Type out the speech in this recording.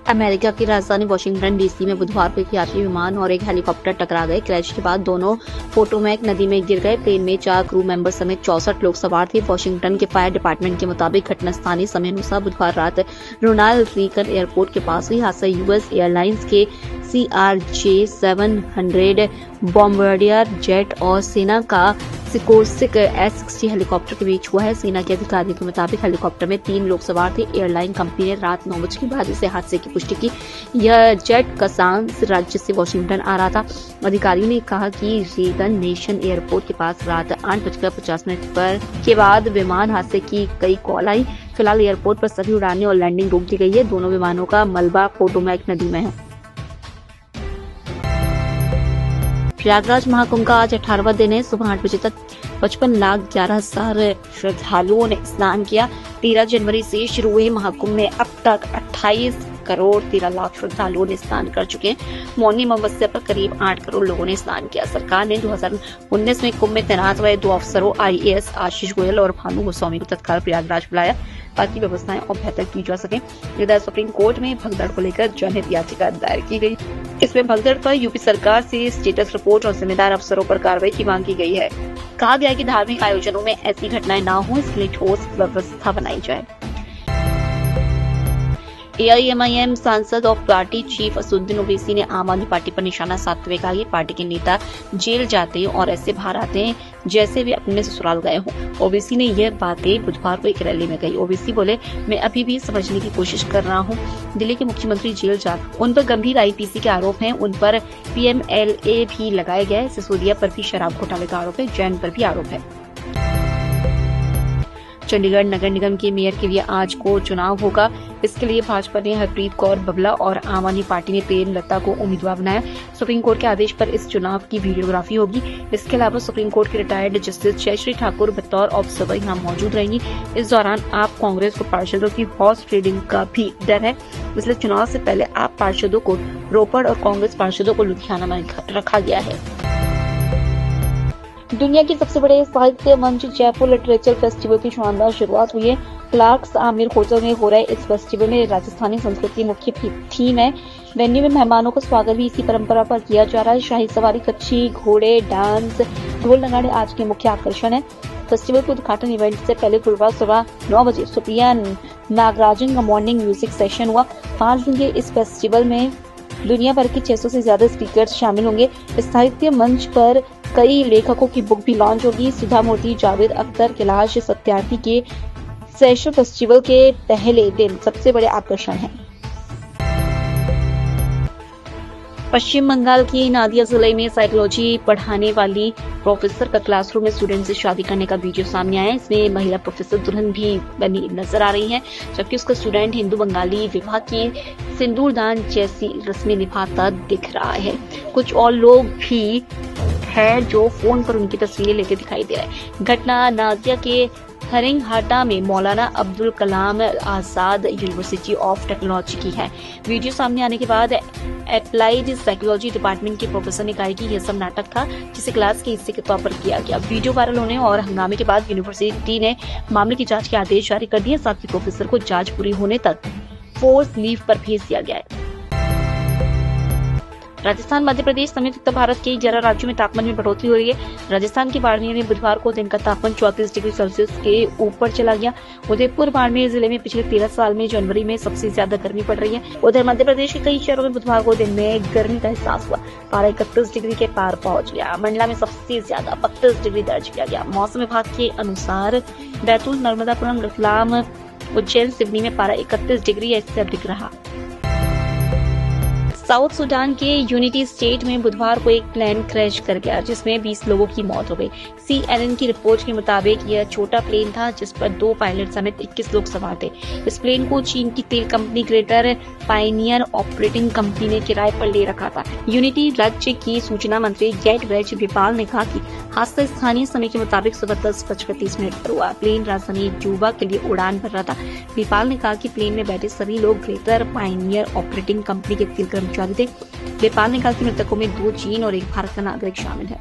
America की राजधानी Washington DC में बुधवार को एक यात्री विमान और एक हेलीकॉप्टर टकरा गए। क्रैश के बाद दोनों पोटोमैक नदी में गिर गए। प्लेन में 4 क्रू मेंबर समेत 64 लोग सवार थे। वाशिंगटन के फायर डिपार्टमेंट के मुताबिक घटना स्थानीय समय अनुसार बुधवार रात रोनाल्ड रीगन एयरपोर्ट के पास हुई। हादसा यूएस एयरलाइंस के CRJ-700 बॉम्बार्डियर जेट और सेना का सिकोर्सिक S-60 हेलीकॉप्टर के बीच हुआ है। सेना के अधिकारियों के मुताबिक हेलीकॉप्टर में 3 लोग सवार थे। एयरलाइन कंपनी ने रात 9 बजे के बाद इसे हादसे की पुष्टि की। यह जेट कसांस राज्य से वाशिंगटन आ रहा था। अधिकारियों ने कहा कि रीगन नेशन एयरपोर्ट के पास रात 8:50 के बाद विमान हादसे की कई कॉल आई। फिलहाल एयरपोर्ट पर सभी उड़ानें और लैंडिंग रोक दी गई है। दोनों विमानों का मलबा पोटोमैक नदी में है। प्रयागराज महाकुंभ का आज 18वां दिन है। सुबह 8 बजे तक 55,11,000 श्रद्धालुओं ने स्नान किया। 13 जनवरी से शुरू हुए महाकुंभ में अब तक 28 करोड़ 13 लाख श्रद्धालुओं ने स्नान कर चुके हैं। मौनी अमावस्या पर करीब 8 करोड़ लोगों ने स्नान किया। सरकार ने 2019 में कुंभ में तैनात हुए 2 अफसरों IAS आशीष गोयल और भानु गोस्वामी को तत्काल प्रयागराज बुलाया ताकि व्यवस्थाएं और बेहतर की जा सके। इधर सुप्रीम कोर्ट में भगदड़ को लेकर जनहित याचिका दायर की गई। इसमें भगदड़ पर यूपी सरकार से स्टेटस रिपोर्ट और जिम्मेदार अफसरों पर कार्रवाई की मांग की गई है। कहा गया है कि धार्मिक आयोजनों में ऐसी घटनाएं न हो, इसके लिए ठोस व्यवस्था बनाई जाए। AIMIM सांसद और पार्टी चीफ असदुद्दीन ओवैसी ने आम आदमी पार्टी पर निशाना साधते हुए कहा कि पार्टी के नेता जेल जाते हैं और ऐसे बाहर आते हैं जैसे वे अपने ससुराल गए हों। ओवैसी ने यह बातें बुधवार को एक रैली में कही। ओवैसी बोले, मैं अभी भी समझने की कोशिश कर रहा हूं। दिल्ली के मुख्यमंत्री जेल जाते, उन पर गंभीर IPC के आरोप हैं, उन पर PMLA भी लगाया गया है। सिसोदिया पर भी शराब घोटाले का आरोप है, जैन पर भी आरोप है। चंडीगढ़ नगर निगम के मेयर के लिए आज को चुनाव होगा। इसके लिए भाजपा ने हरप्रीत कौर बबला और आम आदमी पार्टी ने प्रेमलता को उम्मीदवार बनाया। सुप्रीम कोर्ट के आदेश पर इस चुनाव की वीडियोग्राफी होगी। इसके अलावा सुप्रीम कोर्ट के रिटायर्ड जस्टिस जयश्री ठाकुर बतौर ऑब्जर्वर यहां मौजूद रहेंगी। इस दौरान आप कांग्रेस को पार्षदों की हॉर्स ट्रेडिंग का भी डर है, इसलिए चुनाव से पहले आप पार्षदों को रोपड़ और कांग्रेस पार्षदों को लुधियाना में रखा गया है। दुनिया की सबसे बड़े साहित्य मंच जयपुर लिटरेचर फेस्टिवल की शानदार शुरुआत हुई है। क्लार्क्स आमिर होटल में हो रहे इस फेस्टिवल में राजस्थानी संस्कृति मुख्य थीम है। वेन्यू में मेहमानों का स्वागत भी इसी परंपरा पर किया जा रहा है। शाही सवारी, कच्छी, घोड़े, डांस, ढोल नगाड़े आज के मुख्य आकर्षण है। फेस्टिवल के उद्घाटन इवेंट से पहले गुरुवार सुबह 9 बजे सुप्रिया नागराजन का मॉर्निंग म्यूजिक सेशन हुआ। 5 दिन के इस फेस्टिवल में दुनिया भर के 600 से ज्यादा स्पीकर्स शामिल होंगे। इस साहित्य मंच पर कई लेखकों की बुक भी लॉन्च होगी। सुधा मूर्ति, जावेद अख्तर, कैलाश सत्यार्थी के सेशन फेस्टिवल के पहले दिन सबसे बड़े आकर्षण हैं। पश्चिम बंगाल की नादिया जिले में साइकोलॉजी पढ़ाने वाली प्रोफेसर का क्लासरूम में स्टूडेंट से शादी करने का वीडियो सामने आया। इसमें महिला प्रोफेसर दुल्हन भी बनी नजर आ रही है, जबकि उसका स्टूडेंट हिंदू बंगाली विवाह की सिंदूरदान जैसी रस्में निभाता दिख रहा है। कुछ और लोग भी है जो फोन पर उनकी तस्वीरें लेते दिखाई दे रहे हैं। घटना नादिया के हरिंगहाटा में मौलाना Abdul Kalam Azad university of technology की है। वीडियो सामने आने के बाद एप्लाइड साइकोलॉजी डिपार्टमेंट के प्रोफेसर ने कहा कि यह सब नाटक था जिसे क्लास के हिस्से के तौर पर किया गया। वीडियो वायरल होने और हंगामे के बाद यूनिवर्सिटी ने मामले की जांच के आदेश जारी कर दिए। साथ ही प्रोफेसर को जांच पूरी होने तक फोर्स लीव पर भेज दिया गया है। राजस्थान, मध्य प्रदेश समेत उत्तर भारत के 11 राज्यों में तापमान में बढ़ोतरी हो रही है। राजस्थान के बाड़मेर में बुधवार को दिन का तापमान 34 डिग्री सेल्सियस के ऊपर चला गया। उदयपुर बाड़मेर जिले में पिछले 13 साल में जनवरी में सबसे ज्यादा गर्मी पड़ रही है। उधर मध्य प्रदेश के कई शहरों में बुधवार को दिन में गर्मी का एहसास हुआ। पारा 31 डिग्री के पार पहुंच गया। मंडला में सबसे ज्यादा 32 डिग्री दर्ज किया गया। मौसम विभाग के अनुसार बैतूल, नर्मदापुरम, रतलाम, उज्जैन, सिवनी में पारा 31 डिग्री या इससे अधिक रहा। साउथ सुडान के यूनिटी स्टेट में बुधवार को एक प्लेन क्रैश कर गया जिसमें 20 लोगों की मौत हो गई। CNN की रिपोर्ट के मुताबिक यह छोटा प्लेन था जिस पर 2 पायलट समेत 21 लोग सवार थे। इस प्लेन को चीन की तेल company greater Pioneer operating company ने किराए पर ले रखा था। यूनिटी राज्य की सूचना मंत्री गेट वेज विपाल ने कहा कि हादसा स्थानीय समय के मुताबिक सुबह 10:30 पर हुआ। प्लेन राजधानी जुबा के लिए उड़ान भर रहा था। विपाल ने कहा कि प्लेन में बैठे सभी लोग ग्रेटर पायनियर ऑपरेटिंग कंपनी के तेल कर्मचारी थे। विपाल ने कहा कि मृतकों में 2 चीन और 1 भारत का नागरिक शामिल है।